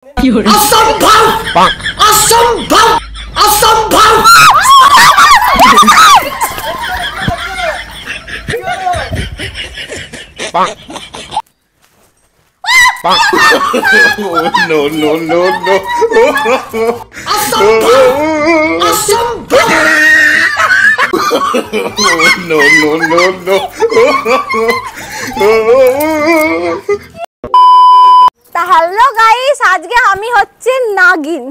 असंभव असंभव असंभव no no no no असंभव असंभव no no no no hello guys, আজকে আমি হচ্ছে নাগিন।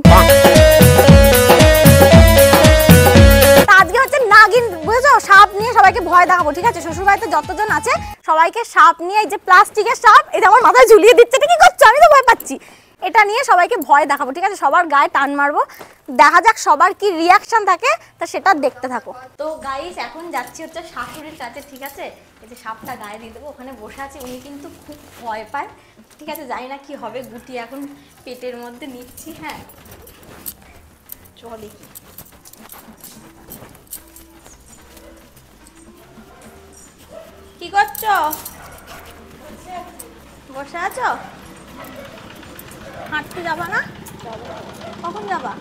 আজকে হচ্ছে নাগিন, বুঝছো? সাপ নিয়ে সবাইকে ভয় দেখাবো, ঠিক আছে? শ্বশুর বাড়িতে যতজন আছে সবাইকে সাপ নিয়ে, এই যে প্লাস্টিকের সাপ, এটা আমার মাথায় ঝুলিয়ে দিচ্ছে। এটা কি করছো? আমি তো ভয় পাচ্ছি। এটা নিয়ে সবাইকে ভয় দেখাবো, ঠিক আছে? সবার গায়ে টান মারবো, দেখা যাক সবার কি রিয়াকশন থাকে, তা সেটা দেখতে থাকো। তো গাইস, এখন যাচ্ছি হচ্ছে শাশুড়ির কাছে, ঠিক আছে? এই যে সাপটা গায়ে দিয়ে দেবো, ওখানে বসে আছে, উনি কিন্তু খুব ভয় পায়, ঠিক আছে? জানি না কি হবে, গুটি এখন পেটের মধ্যে নিচ্ছি। হ্যাঁ, চল দেখি। কি করছো? বসে আছো? হাঁটতে যাবা না? কখন যাবা?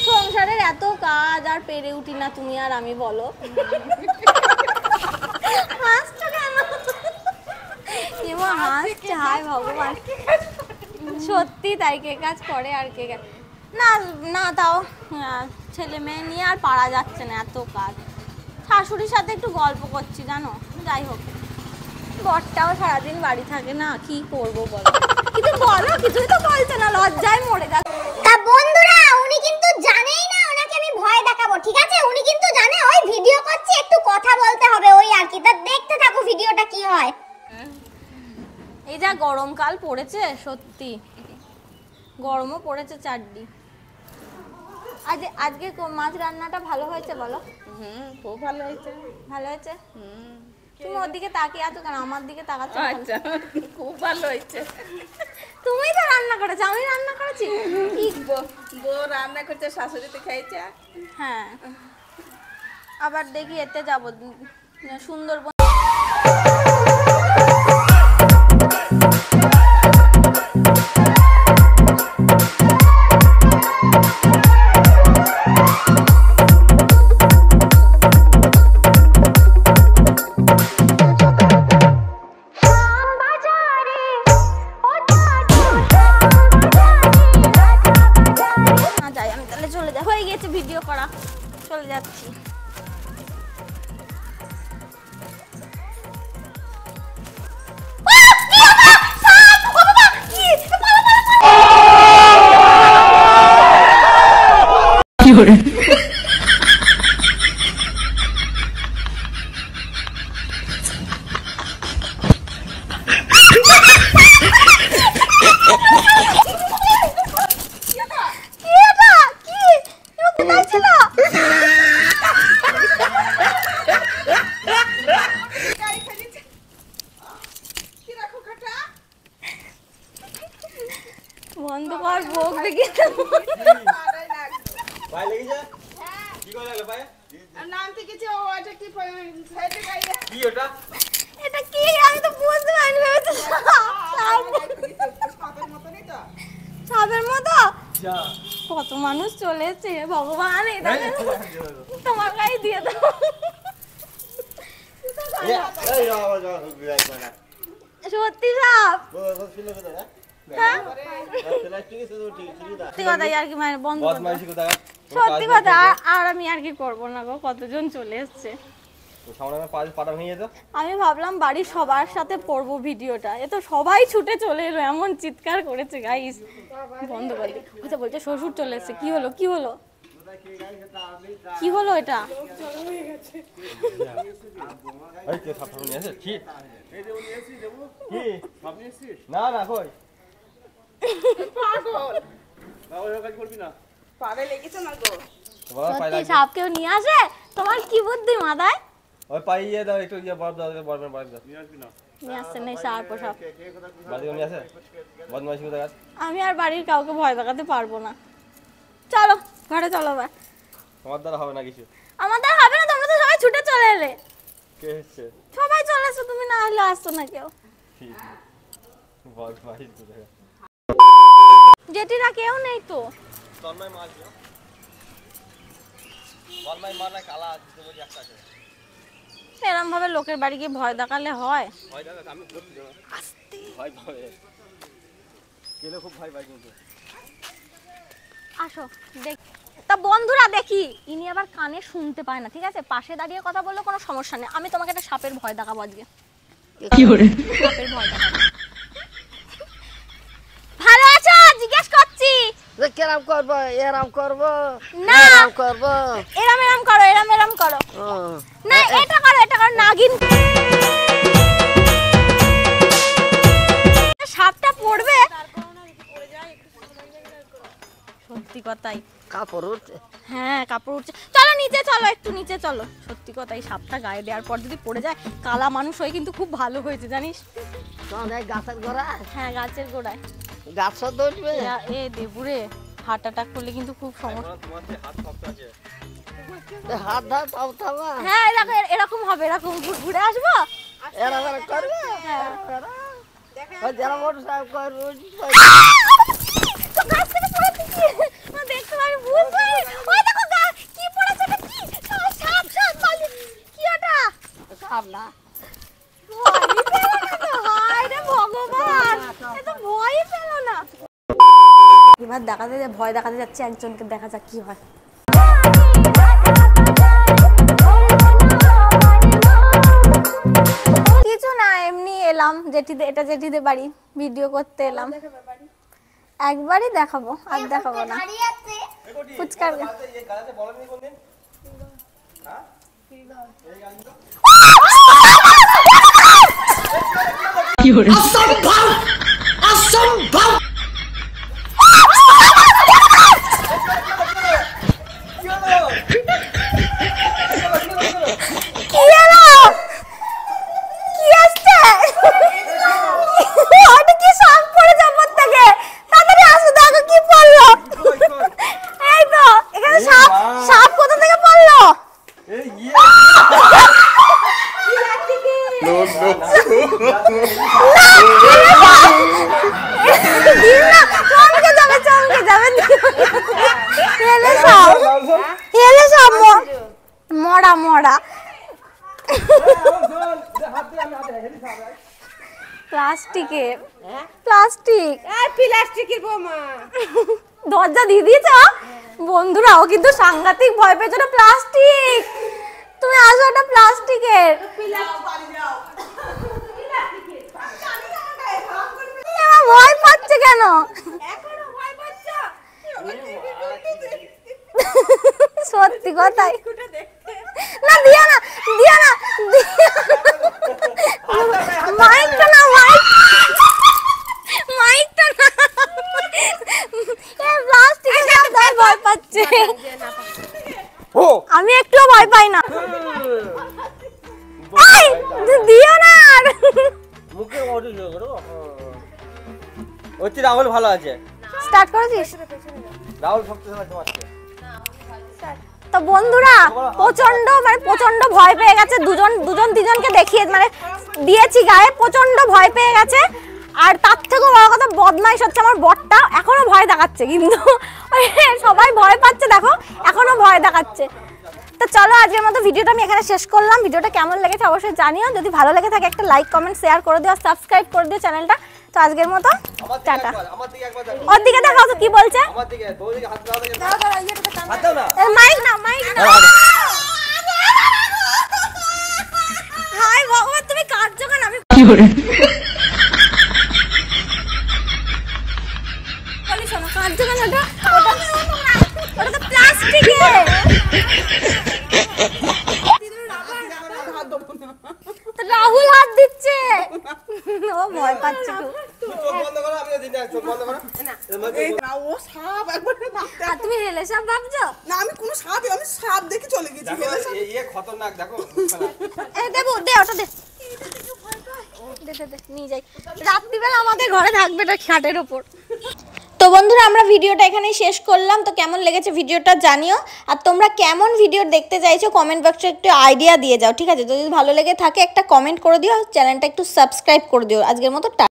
সংসারের এত কাজ আর পেরে উঠি না তুমি আর আমি, বলো। হাসছো কেন? হাসছে, হায় ভগবান, সত্যি তাই। কে কাজ করে আর কে না না, তাও ছেলে মেয়ে নিয়ে আর পারা যাচ্ছে না, এত কাজ। শাশুড়ির সাথে একটু গল্প করছি, জানো? যাই হোক, বরটাও সারাদিন বাড়ি থাকে না, কি করবো বলো? কিছু বলো, কিছুই তো বলছে না, লজ্জায় মরে যাচ্ছে। তা বন্ধুরা, উনি কিন্তু জানেই না ওনাকে আমি ভয় দেখাবো, ঠিক আছে? উনি কিন্তু জানে ওই ভিডিও করছি, একটু কথা বলতে হবে, ওই আর কি। তা দেখতে থাকো ভিডিওটা কি হয়। এই যা গরমকাল পড়েছে, সত্যি গরমও পড়েছে চারটি। আজকে মাছ রান্নাটা ভালো হয়েছে, বলো? খুব ভালো হয়েছে। ভালো হয়েছে? তুমি ওর দিকে তাকিয়ে আছো কেন? আমার দিকে তাকাচ্ছ। আচ্ছা, খুব ভালো হয়েছে। তুমি তো রান্না করেছো, আমি রান্না করেছি? কি বউ রান্না করছে, শাশুড়ি তো খেয়েছে। হ্যাঁ, আবার দেখি এতে যাবো সুন্দরবন। হয়ে গেছে ভিডিও করা, চলে যাচ্ছি। কি করে? বন্ধ কর, ভোগ দেখি। এটা কি? আমি তো বুঝতে পারিনি। সাপের মতো কত মানুষ চলেছে, ভগবান। এটা তোমার গায়ে দিয়ে দাও। সত্যি সাপ? সত্যি কথা, আর কি মানে বন্ধ, সত্যি কথা। আর আমি আর কি করবো না গো, কতজন চলে এসছে। আমি ভাবলাম বাড়ির সবার সাথে পড়বো ভিডিওটা, এ তো সবাই ছুটে চলে এলো, এমন চিৎকার করেছে গাইস। বন্ধ করে দিই। আচ্ছা, বলছে শ্বশুর চলে এসছে। কি হলো, কি হলো, কি হলো? এটা সত্যি সাপ কেউ নিয়ে আসে? তোমার কি বুদ্ধি মাথায়? ওই পাইয়ে দাও একটু, ইয়ে বরফ দাও, বরফ দাও। নিয়ে আসছে না সাপ ও সাপ। বাড়িতে নিয়ে আসে বদমাইশি কোথায়? আমি আর বাড়ির কাউকে ভয় দেখাতে পারবো না। চলো ঘরে চলো। তোমার দ্বারা হবে না কিছু। আমার দ্বারা হবে না, তোমরা তো সবাই ছুটে চলে এলে। কে হচ্ছে? সবাই চলে এসো, তুমি না হলে আসছো না কেউ। বদমাইশ কোথাকার। জেঠিরা কেউ নেই তো। তন্ময় মার দিও। তন্ময় মার না কালা দিতে বলি একটা আছে। এরকম ভাবে লোকের বাড়ি গিয়ে ভয় দেখালে হয়? ভয় দেখাক আমি বলছি না। আস্তে। ভয় পাবে। কেলে খুব ভয় পায় কিন্তু। আসো দেখ। তা বন্ধুরা দেখি ইনি আবার কানে শুনতে পায় না, ঠিক আছে? পাশে দাঁড়িয়ে কথা বললে কোনো সমস্যা নেই। আমি তোমাকে একটা সাপের ভয় দেখাবো আজকে। কি করে? সাপের ভয় দেখাবো। ভালো আছো জিজ্ঞেস করছি। কেরাম করবো, এরাম করবো, না এরাম করবো। এরম এরম করো, এরম এরম করো। না এটা করো, এটা করো। নাগিন সাপটা পড়বে। সত্যি কথাই কাপড় উঠছে। হ্যাঁ কাপড় উঠছে। চলো নিচে চলো, একটু নিচে চলো। সত্যি কথাই সাপটা গায়ে দেওয়ার পর যদি পড়ে যায়, কালা মানুষ হয়ে কিন্তু খুব ভালো হয়েছে জানিস। তোমাদের গাছের গোড়ায় হ্যাঁ গাছের গোড়ায়। গাছ সব ধরবে। এ দেবুরে হার্ট অ্যাটাক করলে কিন্তু খুব সমস্যা। তোমার যে হাত শক্ত আছে। হাত ধর তাও থামা। হ্যাঁ এরকম এরকম হবে, এরকম ঘুরে আসবো। এরাম এরাম করবে। হ্যাঁ ওই যারা মোটর সাহেব করবে। তো গাছ থেকে পড়ে গেছি। না দেখতে পারি বুঝতে। ওই দেখো কি পড়েছে, এটা কি? সাপ সাপ পালি। কি ওটা? সাপ না। ভয়ই পেলো না তো। হায় রে ভগবান, এ তো ভয়ই পেলো না। এবার ভয় দেখাতে যাচ্ছে একজনকে, দেখা যাক কি হয়। কিছু না, এমনি এলাম জেঠিদের, এটা জেঠিদের বাড়ি, ভিডিও করতে এলাম। একবারই দেখাবো, আর দেখাবো না। দাঁড়িয়ে আছে ফুচকার এই গাড়িতে বলেনি কোনদিন? হ্যাঁ? কি করে? असंभव असंभव কি হলো? কি আসছে? ওটা কি সাপ পড়ে যাবার থেকে? তাড়াতাড়ি আসো, দেখো কি পড়লো। এই তো এখানে সাপ। সাপ কোথা থেকে পড়লো? এই ইয়ে नो नो দিন না, চমকে যাবে, চমকে যাবে। হেলে সাপ, হেলে সাপ, মরা মরা। প্লাস্টিকের, প্লাস্টিক, প্লাস্টিকের বোমা। দরজা দিয়ে দিয়েছ। বন্ধুরা ও কিন্তু সাংঘাতিক ভয় পেয়েছে। ওটা প্লাস্টিক, তুমি আসো, ওটা প্লাস্টিকের। এবার ভয় পাচ্ছে কেন? সত্যি কথাই। না দিও না, দিও না, মাইকটা না, মাইকটা না। এ প্লাস্টিকের সাপ ভয় পাচ্ছে। আমি একটুও ভয় পাই না। এই, দিও না আর। মুখে ওঠে করো। ওই রাহুল ভালো আছে। স্টার্ট করেছিস? রাহুল শক্তিশালী মারছে। তো বন্ধুরা প্রচন্ড ভয় পেয়ে গেছে। দুজন তিনজনকে দেখিয়ে মানে দিয়েছি গায়ে, প্রচন্ড ভয় পেয়ে গেছে। আর তার থেকেও বড় কথা, বদমাইশ হচ্ছে আমার বরটা, এখনো ভয় দেখাচ্ছে। কিন্তু সবাই ভয় পাচ্ছে, দেখো এখনো ভয় দেখাচ্ছে। তো চলো আজকের মতো ভিডিওটা আমি এখানে শেষ করলাম। ভিডিওটা কেমন লেগেছে অবশ্যই জানিও। যদি ভালো লেগে থাকে একটা লাইক কমেন্ট শেয়ার করে দিও, সাবস্ক্রাইব করে দিও চ্যানেলটা। তো আজকের মতো টাটা। আমার দিকে একবার দেখো। ওর দিকে দেখাও তো কি বলছে। আমার দিকে তোর দিকে হাত দাও। হাত দাও না। মাইক না, মাইক না। হাই ভগবান, তুমি কাঁদছো কেন? আমি কি করে? বলি শোনো, কাঁদছো কেন? ওটা তো প্লাস্টিকের। রাহুল হাত দিচ্ছে, ও ভয় পাচ্ছে খুব। চোখ বন্ধ করো, আমি দিন চোখ বন্ধ করো। না ও সাপ একবার আর তুমি হেলে সাপ ভাবছো? না আমি কোনো সাপ, আমি সাপ দেখে চলে গেছি। দেখো এই খতরনাক দেখো। এ দেবো, দে ওটা দে। দে নিয়ে যাই। রাত্রিবেলা আমাদের ঘরে থাকবে এটা খাটের ওপর। তো বন্ধুরা আমরা ভিডিওটা এখানেই শেষ করলাম। তো কেমন লেগেছে ভিডিওটা জানিও। আর তোমরা কেমন ভিডিও দেখতে চাইছো কমেন্ট বক্সে একটু আইডিয়া দিয়ে যাও, ঠিক আছে? যদি ভালো লেগে থাকে একটা কমেন্ট করে দিও, চ্যানেলটা একটু সাবস্ক্রাইব করে দিও। আজকের মতো